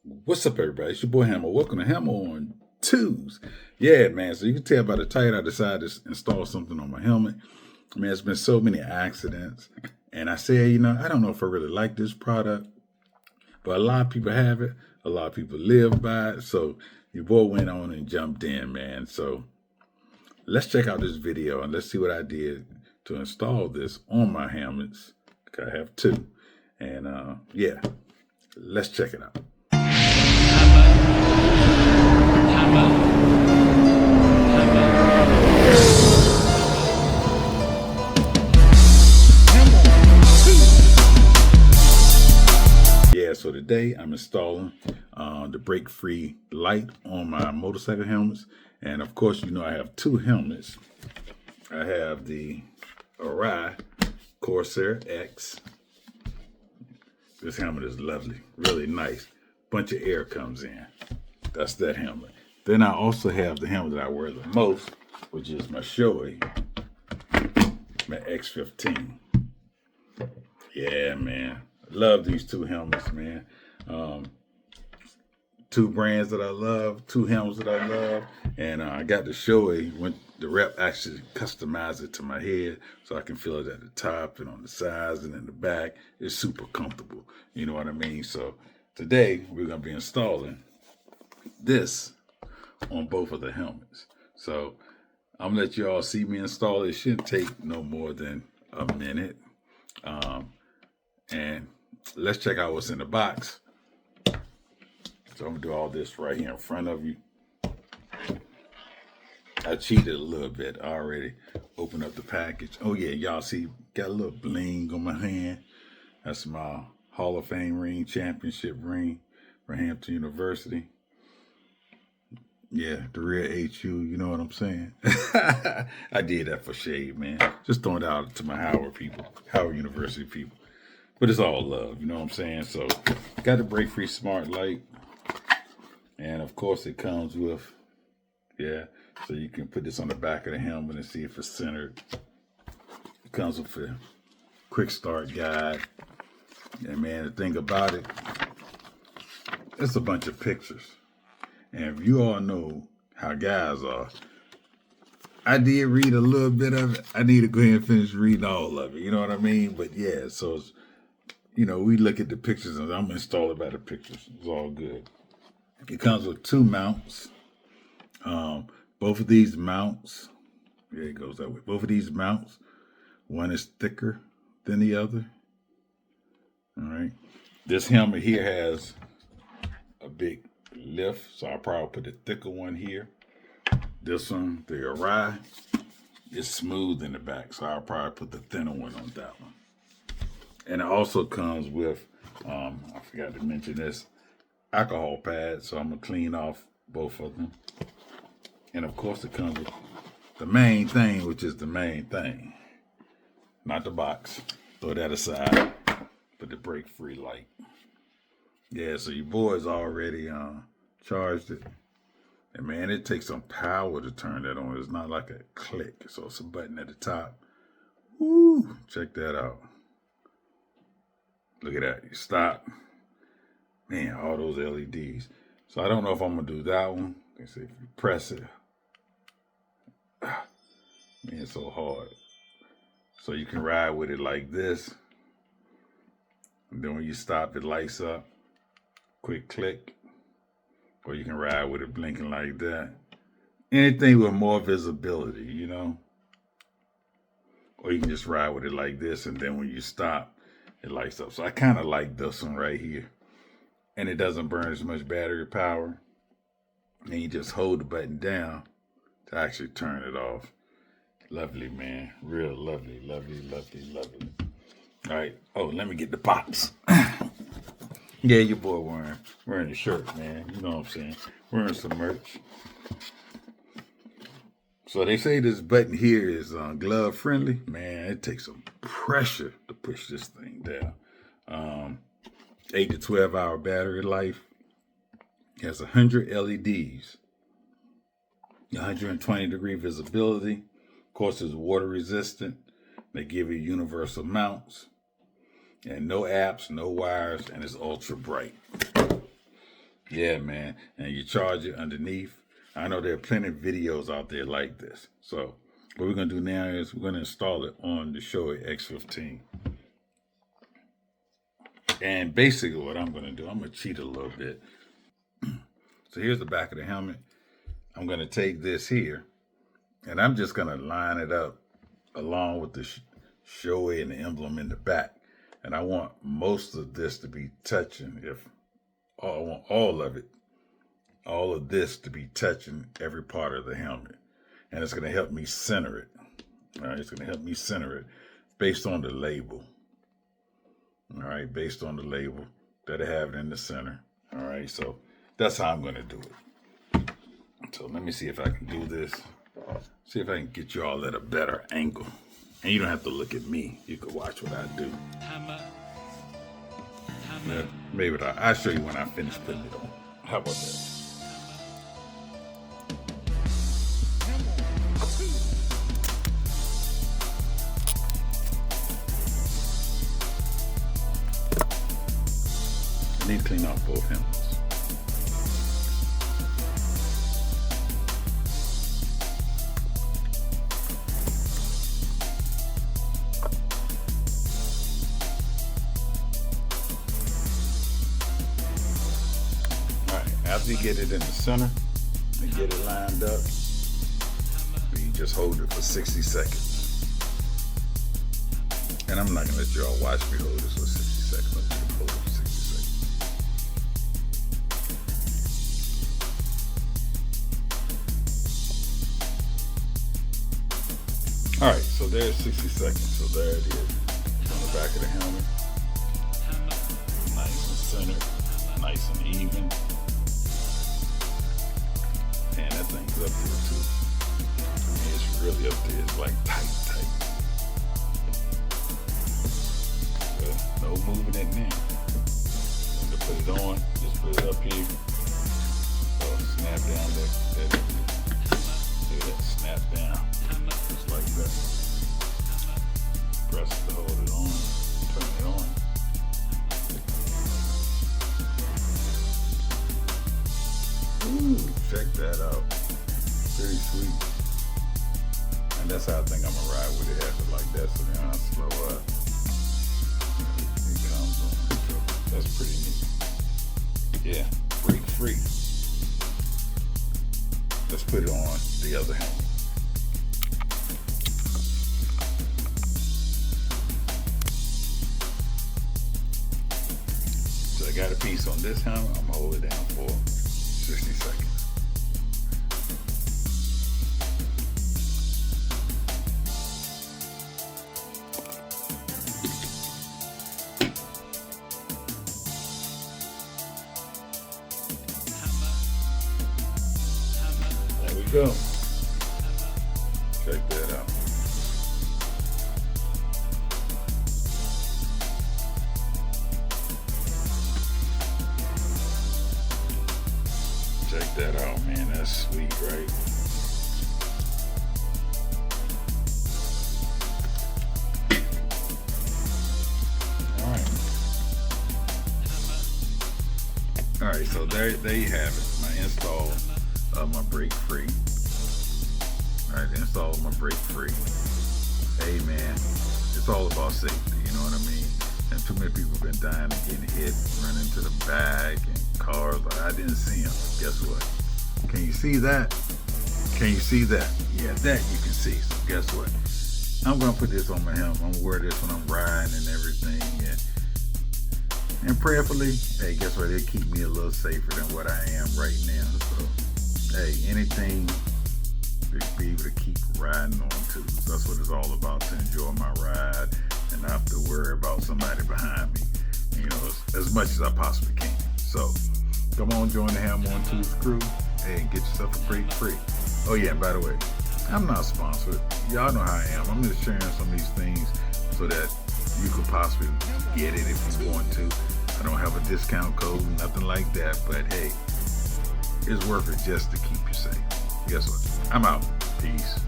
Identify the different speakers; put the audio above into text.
Speaker 1: What's up, everybody? It's your boy Hammer. Welcome to Hammer on Twos. Yeah, man. So you can tell by the title, I decided to install something on my helmet. Man, it's been so many accidents. And I said, I don't know if I really like this product, but a lot of people have it. A lot of people live by it. So your boy went on and jumped in, man. So let's check out this video and let's see what I did to install this on my helmets. I have two. And yeah, let's check it out. So today I'm installing the brake-free light on my motorcycle helmets. And of course, I have two helmets. I have the Arai Corsair-X. This helmet is lovely, really nice. Bunch of air comes in. That's that helmet. Then I also have the helmet that I wear the most, which is my Shoei, my X15. Yeah, man. Love these two helmets, man. Two brands that I love, two helmets that I love. And I got the Shoei when the rep actually customized it to my head so I can feel it at the top and on the sides and in the back. It's super comfortable. You know what I mean? So today we're going to be installing this on both of the helmets. So I'm going to let you all see me install it. It shouldn't take no more than a minute. And let's check out what's in the box. So I'm going to do all this right here in front of you. I cheated a little bit. I already opened up the package. Oh yeah, y'all see, got a little bling on my hand. That's my Hall of Fame ring, championship ring for Hampton University. Yeah, the real HU, you know what I'm saying? I did that for shade, man. Just throwing it out to my Howard people, Howard University people. But it's all love, you know what I'm saying? So, got the brake-free smart light. And of course it comes with, so you can put this on the back of the helmet and see if it's centered. It comes with a quick start guide. And man, the thing about it, it's a bunch of pictures. And if you all know how guys are, I did read a little bit of it. I need to go ahead and finish reading all of it. You know what I mean? But yeah, so it's, we look at the pictures and I'm installed by the pictures. It's all good. It comes with two mounts. Both of these mounts, it goes that way. Both of these mounts, one is thicker than the other. All right. This helmet here has a big lift, so I'll probably put the thicker one here. This one, the Arai, is smooth in the back, so I'll probably put the thinner one on that one. And it also comes with, I forgot to mention this, alcohol pad, so I'm going to clean off both of them. And of course it comes with the main thing, which is the main thing. Not the box. Throw that aside. But the brake-free light. Yeah, so your boy's already charged it. And man, it takes some power to turn that on. It's not like a click. So it's a button at the top. Woo! Check that out. Look at that. You stop. Man, all those LEDs. So I don't know if I'm going to do that one. They say if you press it. Man, it's so hard. So you can ride with it like this. And then when you stop, it lights up. Quick click. Or you can ride with it blinking like that. Anything with more visibility, Or you can just ride with it like this. And then when you stop, it lights up. So I kind of like this one right here. And it doesn't burn as much battery power. And you just hold the button down to actually turn it off. Lovely, man. Real lovely, lovely, lovely, lovely. All right. Oh, let me get the box. Yeah, your boy wearing the shirt, man. You know what I'm saying? Wearing some merch. So they say this button here is glove friendly. Man, it takes some pressure to push this thing down. 8 to 12 hour battery life. It has 100 LEDs. 120 degree visibility. Of course, it's water resistant. They give you universal mounts. And no apps, no wires, and it's ultra bright. Yeah, man. And you charge it underneath. I know there are plenty of videos out there like this. So what we're going to do now is we're going to install it on the Shoei X15. And basically what I'm going to do, I'm going to cheat a little bit. So here's the back of the helmet. I'm going to take this here, and I'm just going to line it up along with the Shoei and the emblem in the back. And I want most of this to be touching, I want all of this to be touching every part of the helmet. And it's going to help me center it. All right, it's going to help me center it based on the label. All right, based on the label that I have it in the center. All right, so that's how I'm going to do it. So let me see if I can do this. See if I can get you all at a better angle. And you don't have to look at me. You can watch what I do. Maybe I'll show you when I finish putting it on. How about that? I need to clean off both helmets. After you get it in the center and get it lined up, you just hold it for 60 seconds. And I'm not gonna let y'all watch me hold this for 60 seconds. I'm gonna hold it for 60 seconds. All right, so there's 60 seconds. So there it is on the back of the helmet. Nice and centered, nice and even. Man, that thing's up there too. I mean, it's really up there. It's like tight. But no moving it now. I'm gonna put it on. Just put it up here. Snap down there. Look at that. Snap down. Just like that. Press it to hold it on. Turn it on. Ooh, check that out. Pretty sweet. And that's how I think I'm gonna ride with it. Have it like that, so then I'll slow up. It comes on. So that's pretty neat. Yeah, brake free. Let's put it on the other helmet. So I got a piece on this helmet. I'm gonna hold it down for 60 seconds. There we go. Check that out. Check that out, man. That's sweet, right? All right, so there you have it. My install of my brake free. All right, the install of my brake free. Hey, man, it's all about safety, you know what I mean? And too many people have been dying and getting hit, running to the back, and cars. Like, I didn't see them. Guess what? Can you see that? Can you see that? Yeah, that you can see. So guess what? I'm gonna put this on my helmet. I'm gonna wear this when I'm riding and everything. And prayerfully, hey, guess what? It'll keep me a little safer than what I am right now. So, hey, anything to be able to keep riding on too. That's what it's all about, to enjoy my ride and not have to worry about somebody behind me, you know, as much as I possibly can. So, come on, join the Ham on Tools crew and get yourself a brake free. Oh yeah, and by the way, I'm not sponsored. Y'all know how I am. I'm just sharing some of these things so that you could possibly get it if you want to. I don't have a discount code, nothing like that, but hey, it's worth it just to keep you safe. Guess what? I'm out. Peace.